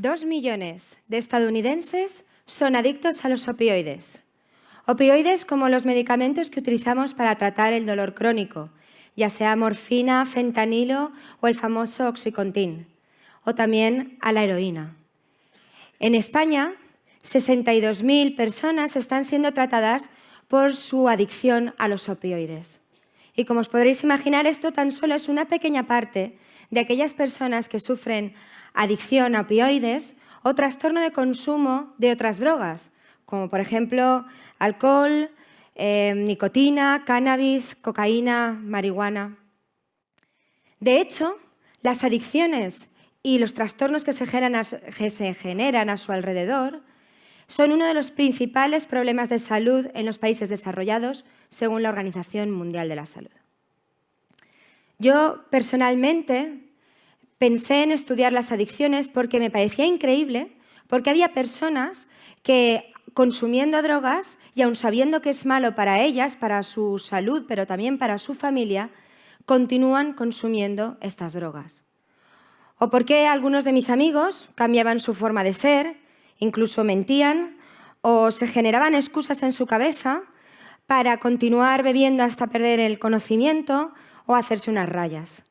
2 millones de estadounidenses son adictos a los opioides. Opioides como los medicamentos que utilizamos para tratar el dolor crónico, ya sea morfina, fentanilo o el famoso Oxycontin, o también a la heroína. En España, 62.000 personas están siendo tratadas por su adicción a los opioides. Y como os podréis imaginar, esto tan solo es una pequeña parte de aquellas personas que sufren adicción a opioides o trastorno de consumo de otras drogas, como por ejemplo alcohol, nicotina, cannabis, cocaína, marihuana. De hecho, las adicciones y los trastornos que se generan a su alrededor son uno de los principales problemas de salud en los países desarrollados, según la Organización Mundial de la Salud. Yo, personalmente, pensé en estudiar las adicciones porque me parecía increíble, porque había personas que, consumiendo drogas y aun sabiendo que es malo para ellas, para su salud, pero también para su familia, continúan consumiendo estas drogas. O porque algunos de mis amigos cambiaban su forma de ser, incluso mentían, o se generaban excusas en su cabeza para continuar bebiendo hasta perder el conocimiento o hacerse unas rayas.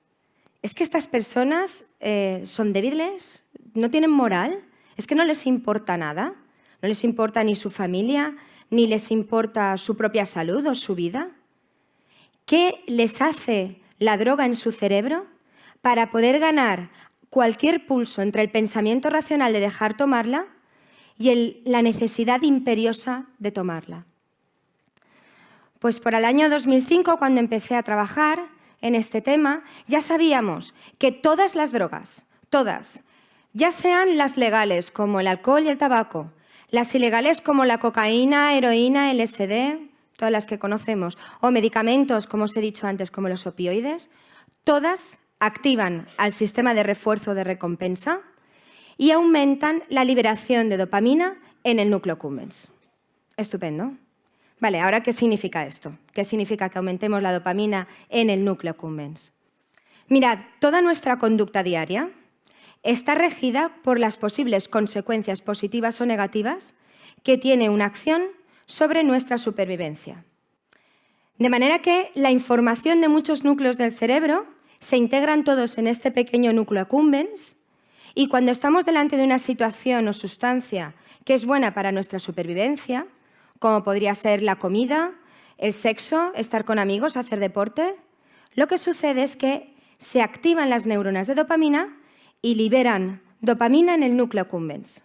¿Es que estas personas son débiles? ¿No tienen moral? ¿Es que no les importa nada? ¿No les importa ni su familia, ni les importa su propia salud o su vida? ¿Qué les hace la droga en su cerebro para poder ganar cualquier pulso entre el pensamiento racional de dejar tomarla y la necesidad imperiosa de tomarla? Pues por el año 2005, cuando empecé a trabajar en este tema, ya sabíamos que todas las drogas, todas, ya sean las legales como el alcohol y el tabaco, las ilegales como la cocaína, heroína, LSD, todas las que conocemos, o medicamentos, como os he dicho antes, como los opioides, todas activan al sistema de refuerzo de recompensa y aumentan la liberación de dopamina en el núcleo accumbens. Estupendo. Vale, ahora, ¿qué significa esto? ¿Qué significa que aumentemos la dopamina en el núcleo accumbens? Mirad, toda nuestra conducta diaria está regida por las posibles consecuencias positivas o negativas que tiene una acción sobre nuestra supervivencia. De manera que la información de muchos núcleos del cerebro se integran todos en este pequeño núcleo accumbens y cuando estamos delante de una situación o sustancia que es buena para nuestra supervivencia, como podría ser la comida, el sexo, estar con amigos, hacer deporte, lo que sucede es que se activan las neuronas de dopamina y liberan dopamina en el núcleo accumbens.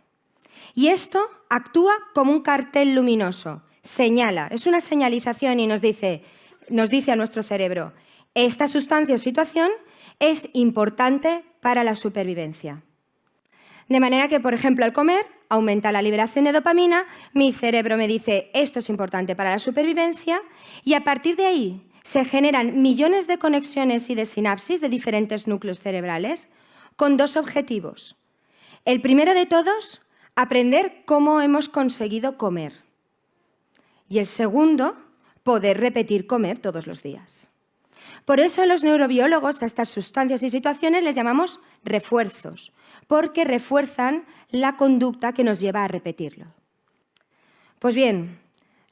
Y esto actúa como un cartel luminoso, señala, es una señalización y nos dice a nuestro cerebro, esta sustancia o situación es importante para la supervivencia. De manera que, por ejemplo, al comer aumenta la liberación de dopamina, mi cerebro me dice esto es importante para la supervivencia y a partir de ahí se generan millones de conexiones y de sinapsis de diferentes núcleos cerebrales con dos objetivos. El primero de todos, aprender cómo hemos conseguido comer. Y el segundo, poder repetir comer todos los días. Por eso los neurobiólogos a estas sustancias y situaciones les llamamos refuerzos, porque refuerzan la conducta que nos lleva a repetirlo. Pues bien,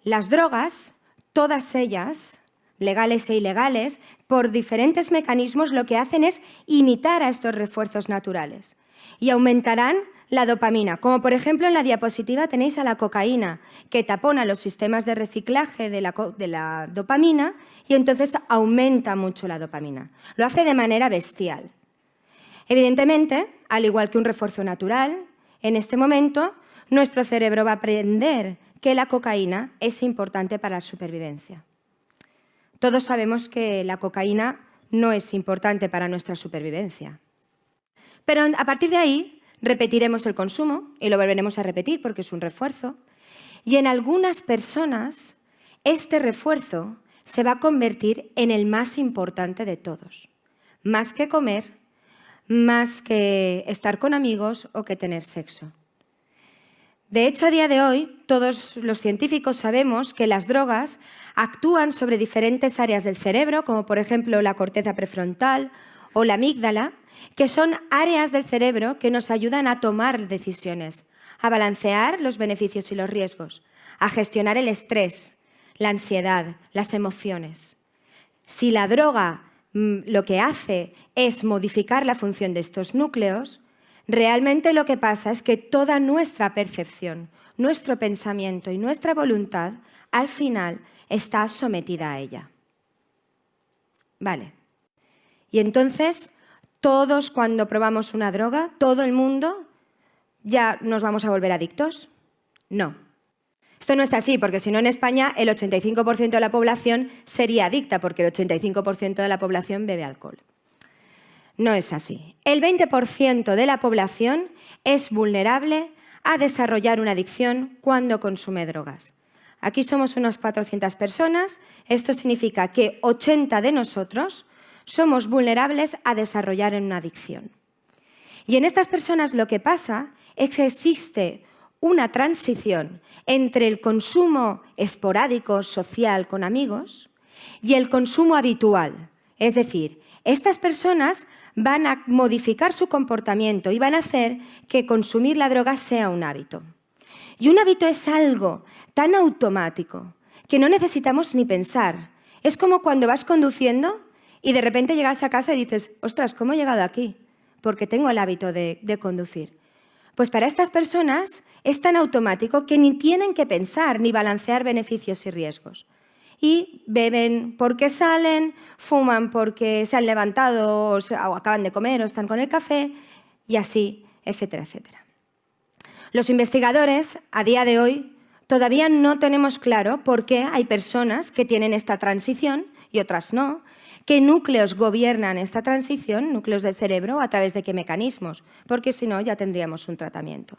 las drogas, todas ellas, legales e ilegales, por diferentes mecanismos lo que hacen es imitar a estos refuerzos naturales y aumentarán la dopamina, como por ejemplo en la diapositiva tenéis a la cocaína, que tapona los sistemas de reciclaje de la dopamina y entonces aumenta mucho la dopamina. Lo hace de manera bestial. Evidentemente, al igual que un refuerzo natural, en este momento nuestro cerebro va a aprender que la cocaína es importante para la supervivencia. Todos sabemos que la cocaína no es importante para nuestra supervivencia. Pero a partir de ahí repetiremos el consumo y lo volveremos a repetir porque es un refuerzo. Y en algunas personas este refuerzo se va a convertir en el más importante de todos. Más que comer, más que estar con amigos o que tener sexo. De hecho, a día de hoy, todos los científicos sabemos que las drogas actúan sobre diferentes áreas del cerebro, como por ejemplo la corteza prefrontal o la amígdala, que son áreas del cerebro que nos ayudan a tomar decisiones, a balancear los beneficios y los riesgos, a gestionar el estrés, la ansiedad, las emociones. Si la droga lo que hace es modificar la función de estos núcleos, realmente lo que pasa es que toda nuestra percepción, nuestro pensamiento y nuestra voluntad, al final, está sometida a ella. Vale. Y entonces, todos cuando probamos una droga, todo el mundo, ¿ya nos vamos a volver adictos? No. Esto no es así, porque si no en España el 85% de la población sería adicta, porque el 85% de la población bebe alcohol. No es así. El 20% de la población es vulnerable a desarrollar una adicción cuando consume drogas. Aquí somos unas 400 personas, esto significa que 80 de nosotros somos vulnerables a desarrollar una adicción. Y en estas personas lo que pasa es que existe una transición entre el consumo esporádico, social, con amigos, y el consumo habitual. Es decir, estas personas van a modificar su comportamiento y van a hacer que consumir la droga sea un hábito. Y un hábito es algo tan automático que no necesitamos ni pensar. Es como cuando vas conduciendo y de repente llegas a casa y dices, ostras, ¿cómo he llegado aquí? Porque tengo el hábito de conducir. Pues para estas personas es tan automático que ni tienen que pensar ni balancear beneficios y riesgos. Y beben porque salen, fuman porque se han levantado o acaban de comer o están con el café y así, etcétera, etcétera. Los investigadores, a día de hoy, todavía no tenemos claro por qué hay personas que tienen esta transición y otras no, qué núcleos gobiernan esta transición, núcleos del cerebro, a través de qué mecanismos, porque si no ya tendríamos un tratamiento.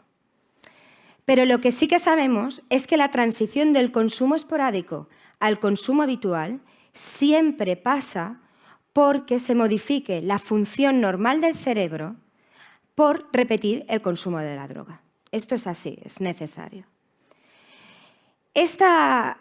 Pero lo que sí que sabemos es que la transición del consumo esporádico al consumo habitual siempre pasa porque se modifique la función normal del cerebro por repetir el consumo de la droga. Esto es así, es necesario. Esta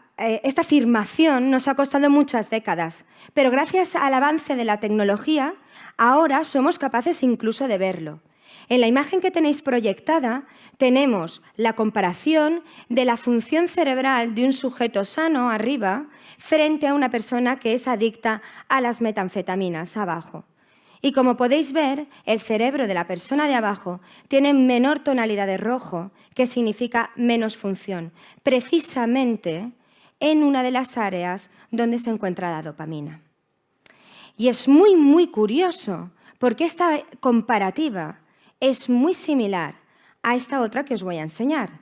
afirmación nos ha costado muchas décadas, pero gracias al avance de la tecnología, ahora somos capaces incluso de verlo. En la imagen que tenéis proyectada tenemos la comparación de la función cerebral de un sujeto sano arriba frente a una persona que es adicta a las metanfetaminas abajo. Y como podéis ver, el cerebro de la persona de abajo tiene menor tonalidad de rojo, que significa menos función, precisamente en una de las áreas donde se encuentra la dopamina. Y es muy, muy curioso, porque esta comparativa es muy similar a esta otra que os voy a enseñar.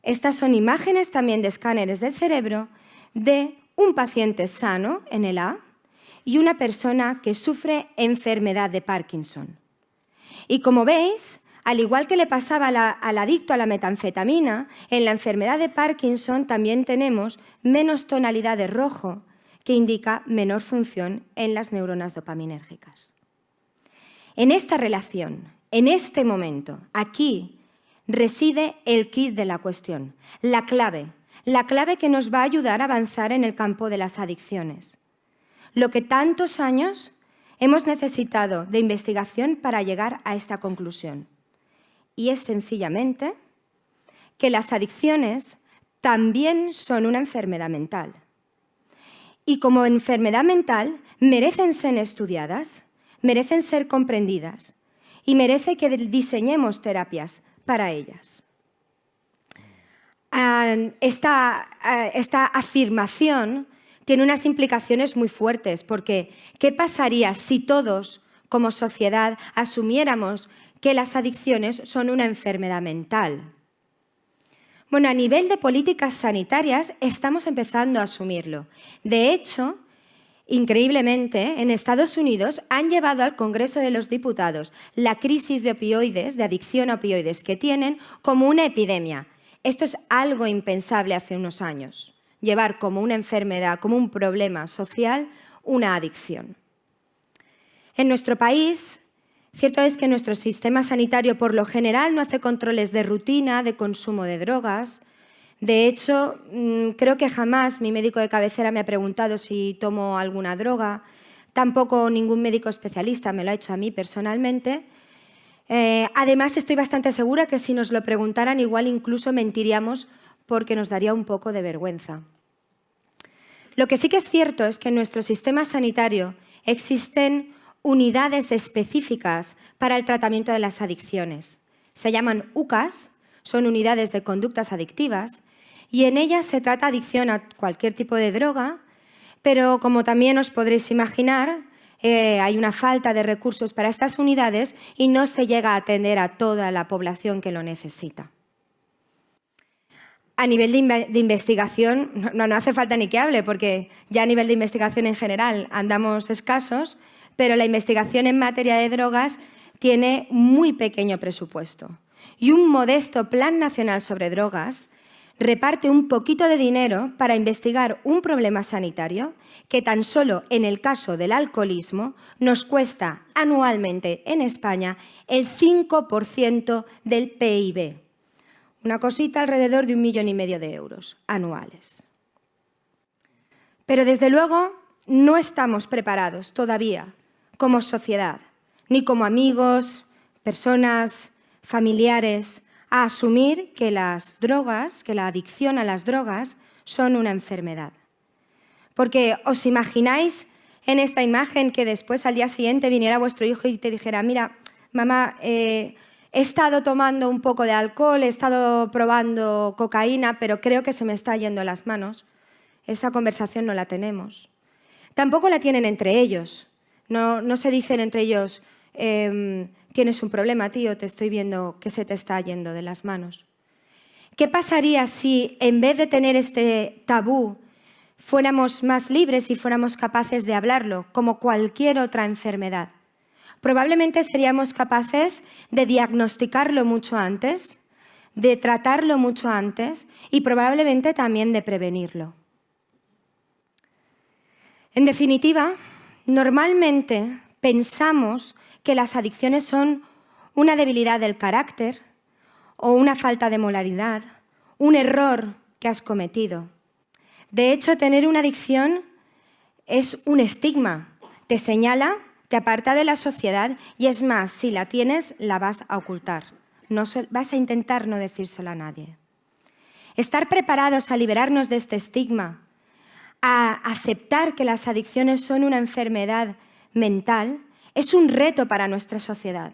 Estas son imágenes también de escáneres del cerebro de un paciente sano en el A y una persona que sufre enfermedad de Parkinson. Y como veis, al igual que le pasaba al adicto a la metanfetamina, en la enfermedad de Parkinson también tenemos menos tonalidad de rojo, que indica menor función en las neuronas dopaminérgicas. En esta relación, en este momento, aquí, reside el quid de la cuestión, la clave que nos va a ayudar a avanzar en el campo de las adicciones. Lo que tantos años hemos necesitado de investigación para llegar a esta conclusión. Y es sencillamente que las adicciones también son una enfermedad mental. Y como enfermedad mental merecen ser estudiadas, merecen ser comprendidas y merece que diseñemos terapias para ellas. Esta afirmación tiene unas implicaciones muy fuertes, porque ¿qué pasaría si todos, como sociedad, asumiéramos que las adicciones son una enfermedad mental? Bueno, a nivel de políticas sanitarias estamos empezando a asumirlo. De hecho, increíblemente, en Estados Unidos han llevado al Congreso de los Diputados la crisis de opioides, de adicción a opioides que tienen, como una epidemia. Esto es algo impensable hace unos años, llevar como una enfermedad, como un problema social, una adicción. En nuestro país, cierto es que nuestro sistema sanitario por lo general no hace controles de rutina de consumo de drogas. De hecho, creo que jamás mi médico de cabecera me ha preguntado si tomo alguna droga. tampoco ningún médico especialista me lo ha hecho a mí personalmente. Además, estoy bastante segura que si nos lo preguntaran, igual incluso mentiríamos porque nos daría un poco de vergüenza. Lo que sí que es cierto es que en nuestro sistema sanitario existen unidades específicas para el tratamiento de las adicciones. Se llaman UCAS, son unidades de conductas adictivas, y en ellas se trata adicción a cualquier tipo de droga, pero como también os podréis imaginar, hay una falta de recursos para estas unidades y no se llega a atender a toda la población que lo necesita. A nivel de investigación, no hace falta ni que hable, porque ya a nivel de investigación en general andamos escasos, pero la investigación en materia de drogas tiene muy pequeño presupuesto. Y un modesto Plan Nacional sobre Drogas reparte un poquito de dinero para investigar un problema sanitario que tan solo en el caso del alcoholismo nos cuesta anualmente en España el 5% del PIB. Una cosita alrededor de 1,5 millones de euros anuales. Pero desde luego no estamos preparados todavía como sociedad, ni como amigos, personas, familiares, a asumir que las drogas, que la adicción a las drogas son una enfermedad. Porque os imagináis en esta imagen que después al día siguiente viniera vuestro hijo y te dijera, mira, mamá, he estado tomando un poco de alcohol, he estado probando cocaína, pero creo que se me está yendo las manos. Esa conversación no la tenemos. Tampoco la tienen entre ellos. No se dicen entre ellos, tienes un problema, tío, te estoy viendo que se te está yendo de las manos. ¿Qué pasaría si en vez de tener este tabú fuéramos más libres y fuéramos capaces de hablarlo como cualquier otra enfermedad? Probablemente seríamos capaces de diagnosticarlo mucho antes, de tratarlo mucho antes y probablemente también de prevenirlo. En definitiva, normalmente pensamos que las adicciones son una debilidad del carácter o una falta de moralidad, un error que has cometido. De hecho, tener una adicción es un estigma, te señala, te aparta de la sociedad y es más, si la tienes, la vas a ocultar. Vas a intentar no decírselo a nadie. Estar preparados a liberarnos de este estigma, a aceptar que las adicciones son una enfermedad mental, es un reto para nuestra sociedad,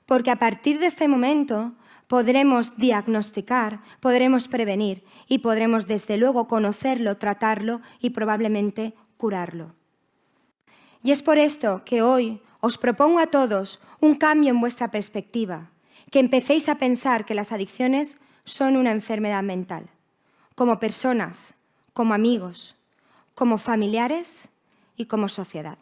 porque a partir de este momento podremos diagnosticar, podremos prevenir y podremos desde luego conocerlo, tratarlo y probablemente curarlo. Y es por esto que hoy os propongo a todos un cambio en vuestra perspectiva, que empecéis a pensar que las adicciones son una enfermedad mental, como personas, como amigos, como familiares y como sociedad.